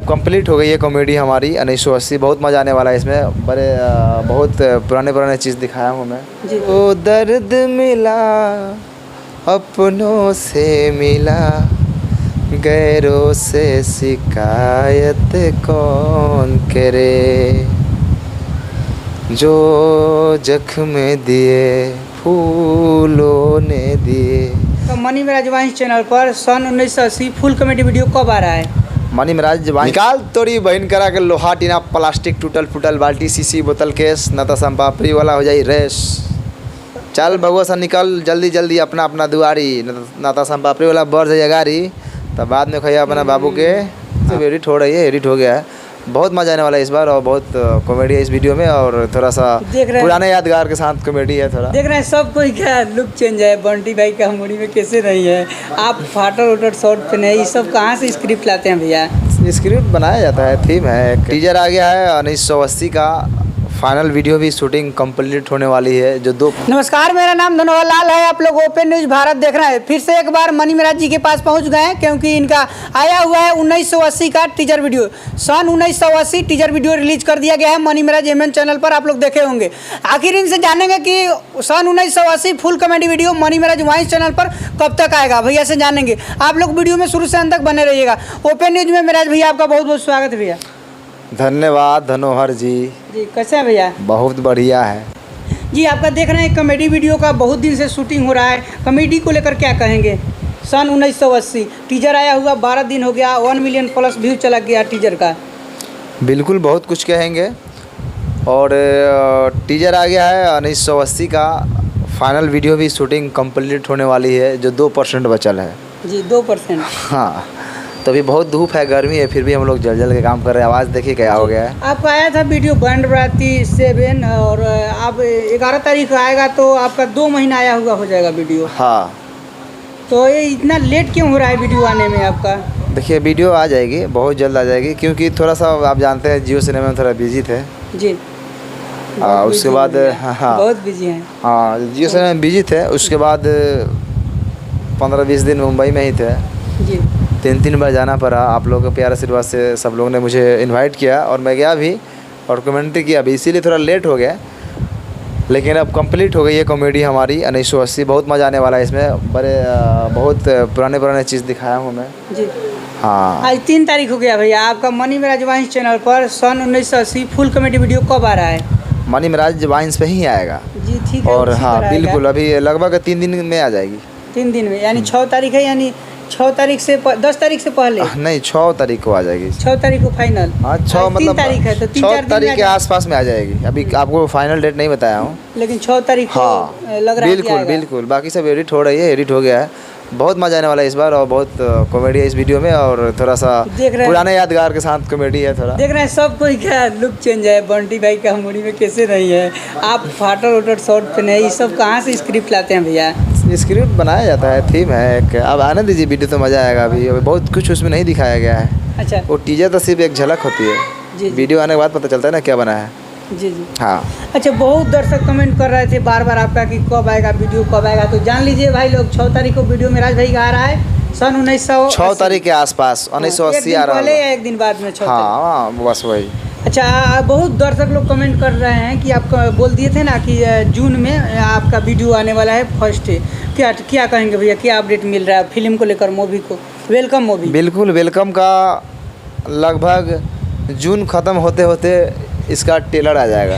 Complete हो गई है कॉमेडी हमारी 1980। बहुत मज़ा आने वाला है इसमें। बहुत पुराने चीज़ दिखाया हूँ मैं। ओ दर्द मिला अपनों से मिला, गैरों से शिकायत कौन करे, जो जख्म दिए फूलों ने दिए। तो मनी मिराज वाइन्स चैनल पर सन 1980 फुल कॉमेडी वीडियो कब आ रहा है? मनी मिराज निकाल तोरी बहन करा के लोहा टीना प्लास्टिक टूटल फूटल बाल्टी सीसी बोतल केस न तो संपापड़ी वाला हो जाई रेस। चल बउआ सा निकल जल्दी जल्दी अपना अपना दुआरी, न तो संपापड़ी वाला बढ़ जाइए गाड़ी, तब बाद में खैया अपना बाबू के। एडिट हो रही है, एडिट हो गया है। बहुत मज़ा आने वाला है इस बार और बहुत कॉमेडी है इस वीडियो में और थोड़ा सा पुराने यादगार के साथ कॉमेडी है। थोड़ा देख रहे हैं सब कोई क्या लुक चेंज है। बंटी भाई का मुड़ी में कैसे नहीं है, आप फाटर उटर शॉर्ट पहने, ये सब कहाँ से स्क्रिप्ट लाते हैं भैया? स्क्रिप्ट बनाया जाता है, थीम है। टीजर आ गया है 1980 का। फाइनल वीडियो भी शूटिंग कंप्लीट होने वाली है जो 2। नमस्कार, मेरा नाम धनोहर लाल है। आप लोग ओपन न्यूज़ भारत देख रहे हैं। फिर से एक बार मनी मिराज जी के पास पहुंच गए हैं क्योंकि इनका आया हुआ है 1980 का टीजर वीडियो। सन 1980 टीजर वीडियो रिलीज कर दिया गया है मनी मिराज एमएन चैनल पर। आप लोग देखे होंगे। आखिर इनसे जानेंगे कि सन 1980 full comedy video Mani Meraj vines channel पर कब तक आएगा। भैया से जानेंगे। आप लोग वीडियो में शुरू से अंत तक बने रहिएगा। ओपन न्यूज़ में मिराज भैया आपका बहुत बहुत स्वागत है भैया। धन्यवाद धनोहर जी। कैसे हैं भैया? बहुत बढ़िया है जी। आपका देख रहे हैं कॉमेडी वीडियो का बहुत दिन से शूटिंग हो रहा है। कॉमेडी को लेकर क्या कहेंगे? सन 1980 टीजर आया हुआ 12 दिन हो गया, 1 मिलियन प्लस व्यू चला गया टीजर का। बिल्कुल बहुत कुछ कहेंगे और टीजर आ गया है 1980 का। फाइनल वीडियो भी शूटिंग कंप्लीट होने वाली है जो 2% बचल है। जी 2%। हाँ, तो अभी बहुत धूप है, गर्मी है, फिर भी हम लोग जल के काम कर रहे हैं। आवाज़ देखिए क्या हो गया है। आपका आया था वीडियो बैंड बराती 7 और आप 11 तारीख को आएगा तो आपका 2 महीना आया हुआ हो जाएगा वीडियो। हाँ, तो ये इतना लेट क्यों हो रहा है वीडियो आने में आपका? देखिए वीडियो आ जाएगी, बहुत जल्द आ जाएगी क्योंकि थोड़ा सा आप जानते हैं जियो सिनेमा में थोड़ा बिजी थे जी। उसके बाद हाँ बहुत बिजी हैं। हाँ, जियो सिनेमा में बिजी थे। उसके बाद 15-20 दिन मुंबई में ही थे जी। 3 बार जाना पड़ा। आप लोगों के प्यार आशीर्वाद से सब लोगों ने मुझे इनवाइट किया और मैं गया भी और कमेंट्री किया भी, इसीलिए थोड़ा लेट हो गया। लेकिन अब कंप्लीट हो गई है कॉमेडी हमारी 1980। बहुत मज़ा आने वाला है इसमें। बहुत पुराने चीज़ दिखाया हूँ मैं जी। हाँ, आज 3 तारीख हो गया भैया। आपका मनी मिराज वाइन्स चैनल पर सन 1980 फुल कॉमेडी वीडियो कब आ रहा है? मनी मिराज वाइन्स पे ही आएगा जी। ठीक है। और हाँ बिल्कुल, अभी लगभग 3 दिन में आ जाएगी। 3 दिन में यानी 6 तारीख है, यानी 6 तारीख से 10 तारीख से पहले नहीं, 6 तारीख को आ जाएगी। 6 तारीख को फाइनल। हाँ 6 मतलब 3 तारीख है तो 6 तारीख के आसपास में आ जाएगी। अभी आपको फाइनल डेट नहीं बताया हूँ, लेकिन 6 तारीख को हाँ लग रहा है। बिल्कुल बिल्कुल। बाकी सब एडिट हो रही है, एडिट हो गया है। बहुत मज़ा आने वाला है इस बार और बहुत कॉमेडी है इस वीडियो में और थोड़ा सा पुराने यादगार के साथ कॉमेडी है। थोड़ा देख रहे हैं सब कोई क्या लुक चेंज है। बंटी भाई का मुड़ी में कैसे नहीं है, आप फाटर उटर शॉर्ट पहने, ये सब कहाँ से स्क्रिप्ट लाते हैं भैया? स्क्रिप्ट बनाया जाता है, थीम है एक। अब आने दीजिए वीडियो तो मज़ा आएगा। अभी बहुत कुछ उसमें नहीं दिखाया गया है। अच्छा, वो टीजर तो सिर्फ एक झलक होती है जी। वीडियो आने के बाद पता चलता है ना क्या बना है जी जी। हाँ। अच्छा, बहुत दर्शक कमेंट कर रहे थे बार बार आपका कि कब आएगा वीडियो, कब आएगा। तो जान लीजिए भाई लोग, 6 तारीख को वीडियो मिराज भाई का आ रहा है सन 1900 तारीख के आसपास 1980 आ रहा है। पहले या 1 दिन बाद में 6 हाँ बस वही। अच्छा, बहुत दर्शक लोग कमेंट कर रहे हैं कि आप बोल दिए थे ना कि जून में आपका वीडियो आने वाला है फर्स्ट डे। क्या कहेंगे भैया, क्या अपडेट मिल रहा है फिल्म को लेकर, मूवी को? वेलकम मूवी बिल्कुल वेलकम का लगभग जून ख़त्म होते होते इसका ट्रेलर आ जाएगा।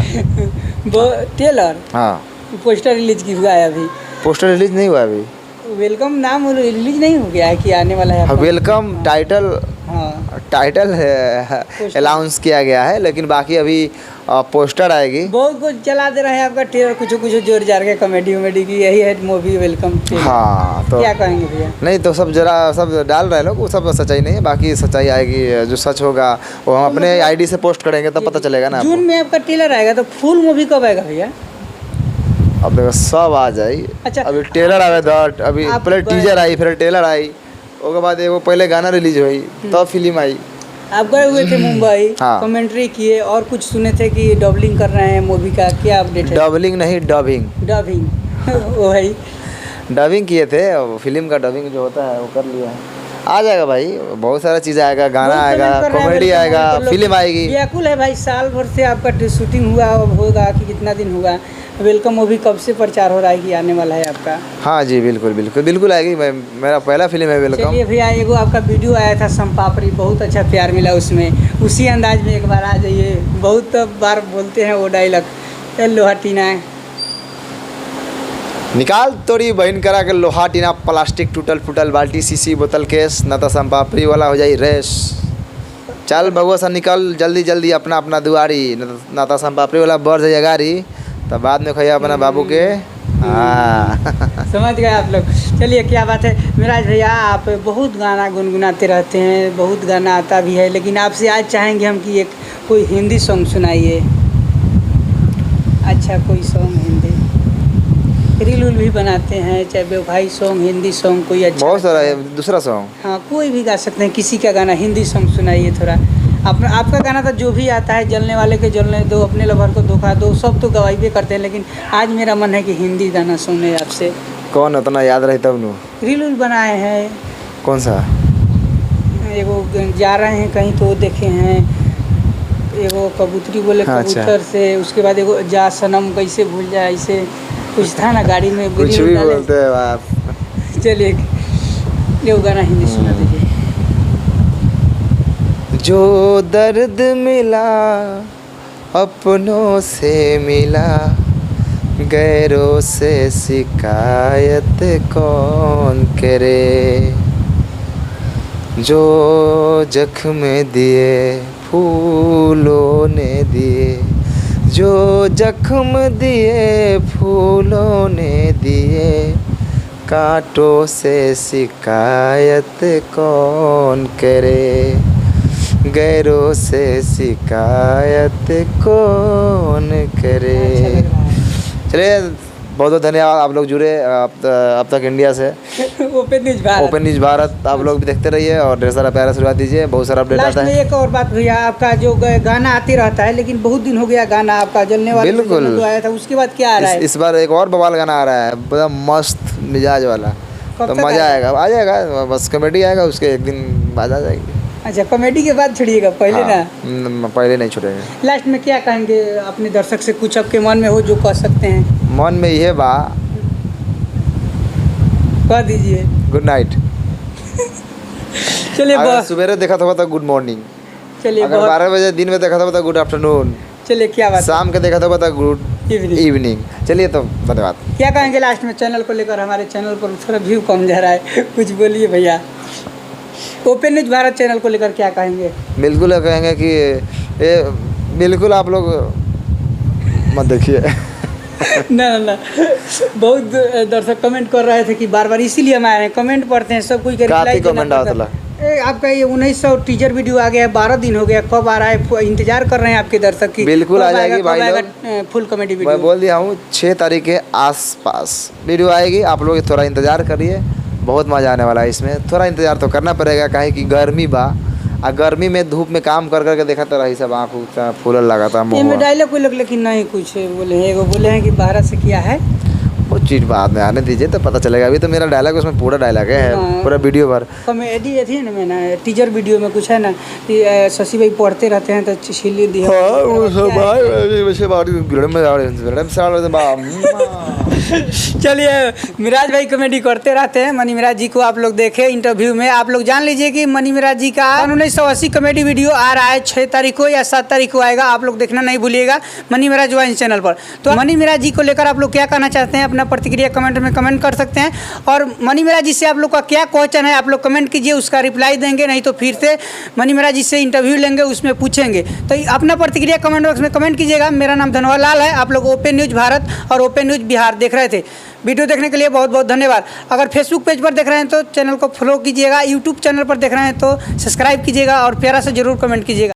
ट्रेलर? हाँ, पोस्टर रिलीज की हुआ है अभी? पोस्टर रिलीज नहीं हुआ अभी। वेलकम नाम रिलीज नहीं हो गया है कि आने वाला है? वेलकम टाइटल, हाँ टाइटल है अनाउंस किया गया है, लेकिन बाकी अभी पोस्टर आएगी। बहुत कुछ चला दे रहे हैं आपका ट्रेलर, कुछ जोर जार के कॉमेडी वमेडी की, यही है मूवी वेलकम। हाँ, तो क्या कहेंगे भैया? नहीं तो सब डाल रहे लोग, वो सब सच्चाई नहीं है। बाकी सच्चाई आएगी, जो सच होगा वो हम अपने आईडी से पोस्ट करेंगे तब पता चलेगा ना। जून में आपका ट्रेलर आएगा तो फुल मूवी कब आएगा भैया? अब देखो सब आ जाए। अच्छा, अभी ट्रेलर आवे तो अभी पहले टीजर आई, फिर ट्रेलर आई, उसके बाद वो पहले गाना रिलीज हुई तब फिल्म आई। आप गए हुए थे मुंबई, कमेंट्री किए और कुछ सुने थे कि डबलिंग कर रहे हैं मूवी का, क्या अपडेट है? डबलिंग नहीं, डबिंग वो है डबिंग किए थे। फिल्म का डबिंग जो होता है वो कर लिया है। आ जाएगा भाई, बहुत सारा चीज़ आएगा, गाना बहुत आएगा, कमेंट कर रहे हैं, कॉमेडी वेलकम आएगा, होने को लोग फिल्म आएगी। व्याकुल है भाई, साल भर से आपका शूटिंग हुआ अब होगा कि कितना दिन हुआ। वेलकम वो भी कब से प्रचार हो रहा है कि आने वाला है आपका? हाँ जी, बिल्कुल बिल्कुल बिल्कुल आएगी। मेरा पहला फिल्म है वेलकम। चलिए भैया, एगो आपका वीडियो आया था संपापड़ी, बहुत अच्छा प्यार मिला उसमें, उसी अंदाज में एक बार आ जाइए। बहुत बार बोलते हैं वो डायलॉग, लोहा टीना निकाल तोरी बहन करा के लोहा टीना प्लास्टिक टूटल फूटल बाल्टी शीशी बोतल केस न तो संपापड़ी वाला हो जाई रेस। चल बबुआ सा निकल जल्दी जल्दी अपना अपना दुआरी, न तो संपापड़ी वाला बढ़ जाइए गाड़ी, तब बाद में खैया अपना बाबू के। हाँ समझ गए आप लोग। चलिए क्या बात है मिराज भैया, आप बहुत गाना गुनगुनाते रहते हैं, बहुत गाना आता भी है, लेकिन आपसे आज चाहेंगे हम कि एक कोई हिंदी सॉन्ग सुनाइए। अच्छा कोई सॉन्ग हिंदी, रील उल भी बनाते हैं, चाहे बेवफाई सॉन्ग, हिंदी सॉन्ग कोई अच्छा। बहुत सारा है, दूसरा सॉन्ग। हाँ कोई भी गा सकते हैं, किसी का गाना हिंदी सॉन्ग सुनाइए थोड़ा। आपका गाना तो जो भी आता है, जलने वाले के जलने दो, अपने लवर को धोखा दो, सब तो गवाही भी करते हैं, लेकिन आज मेरा मन है कि हिंदी गाना सुने आपसे। कौन उतना याद रही तब नु? रील उल बनाए हैं, कौन सा? एगो जा रहे हैं कहीं तो देखे हैं, एगो कबूतरी बोले अच्छा। कबूतर से, उसके बाद एगो जा सनम कैसे भूल जाए, ऐसे कुछ था ना गाड़ी में कुछ रील भी डाले। बोलते हैं आप। चलिए एगो गाना हिंदी सुना दीजिए। जो दर्द मिला अपनों से मिला, गैरों से शिकायत कौन करे। जो जख्म दिए फूलों ने दिए, जो जख्म दिए फूलों ने दिए, कांटों से शिकायत कौन करे। गैरों से शिकायत कौन करे। चलिए बहुत बहुत धन्यवाद, आप लोग जुड़े अब तक इंडिया से। Open news Bharat, open news Bharat आप लोग भी देखते रहिए और ढेर सारा प्यारा आशीर्वाद दीजिए, बहुत सारा अपडेट लास्ट आता में है। एक और बात भैया, आपका जो गाना आते रहता है, लेकिन बहुत दिन हो गया गाना आपका जलने वाले से बिल्कुल। जलने दो आया था, उसके बाद क्या आ रहा है? इस बार एक और बवाल गाना आ रहा है, बड़ा मस्त मिजाज वाला, कब तो तक मज़ा आएगा? आएगा, आ जाएगा, बस कॉमेडी आएगा, उसके एक दिन बाद आ जाएगी। अच्छा कॉमेडी के बाद छोड़िएगा, पहले हाँ, ना। पहले नहीं छूटेंगे। लास्ट में क्या कहेंगे अपने दर्शक से, कुछ आपके मन में हो जो कह सकते हैं, मन में ये बा, कह दीजिए। Good night. चलिए अगर सवेरे देखा था तो गुड मॉर्निंग, चलिए अगर 12 बजे दिन में देखा था तो गुड आफ्टरनून, चलिए क्या बात शाम के देखा था तो गुड इवनिंग। इवनिंग। चलिए तो धन्यवाद। क्या कहेंगे लास्ट में चैनल को लेकर? हमारे चैनल पर थोड़ा व्यू कम जा रहा है, कुछ बोलिए भैया। ओपन न्यूज भारत चैनल को लेकर क्या कहेंगे? बिल्कुल कहेंगे कि ये बिल्कुल आप लोग मत देखिए। ना ना ना, बहुत दर्शक कमेंट कर रहे थे कि बार बार, इसीलिए हम आए हैं, कमेंट पढ़ते हैं सब कोई काफी कमेंट आता है। आपका ये 1900 टीजर वीडियो आ गया है, 12 दिन हो गया, कब आ रहा है? इंतजार कर रहे हैं आपके दर्शक की। बिल्कुल आ जाएगी भाई लोग, फुल कॉमेडी मैं वीडियो। बोल दिया हूँ 6 तारीख के आसपास वीडियो आएगी, आप लोग थोड़ा इंतज़ार करिए, बहुत मज़ा आने वाला है इसमें। थोड़ा इंतज़ार तो करना पड़ेगा, काहे कि गर्मी बा, आ गर्मी में धूप में काम कर करके देखा तो रही सब आँख फूलल लगा था। ये में डायलॉग कोई लोग लेकिन नहीं कुछ बोले हैं, एगो बोले हैं कि भारत से किया है, वो चीज़ बाद में आने दीजिए तो पता चलेगा। अभी तो मेरा डायलॉग उसमें पूरा डायलॉग है, हाँ। पूरा वीडियो भर। कॉमेडी थी ना, मैं ना टीजर वीडियो में कुछ है ना कि शशि भाई पढ़ते रहते हैं तो छिली दिया। चलिए मिराज भाई कॉमेडी करते रहते हैं। मनी मिराज जी को आप लोग देखे इंटरव्यू में, आप लोग जान लीजिए कि मनी मिराज जी का 1980 कॉमेडी वीडियो आ रहा है, 6 तारीख को या 7 तारीख को आएगा, आप लोग देखना नहीं भूलिएगा मनी मिराज वाइन्स चैनल पर। तो मनी मिराज जी को लेकर आप लोग क्या कहना चाहते हैं, अपना प्रतिक्रिया कमेंट में कमेंट कर सकते हैं। और मनी मिराज जी से आप लोग का क्या क्वेश्चन है, आप लोग कमेंट कीजिए, उसका रिप्लाई देंगे, नहीं तो फिर से मनी मिराज जी से इंटरव्यू लेंगे, उसमें पूछेंगे। तो अपना प्रतिक्रिया कमेंट बॉक्स में कमेंट कीजिएगा। मेरा नाम धनवाल लाल है, आप लोग ओपन न्यूज भारत और ओपन न्यूज बिहार देख रहे थे। वीडियो देखने के लिए बहुत बहुत धन्यवाद। अगर फेसबुक पेज पर देख रहे हैं तो चैनल को फॉलो कीजिएगा, यूट्यूब चैनल पर देख रहे हैं तो सब्सक्राइब कीजिएगा और प्यारा से जरूर कमेंट कीजिएगा।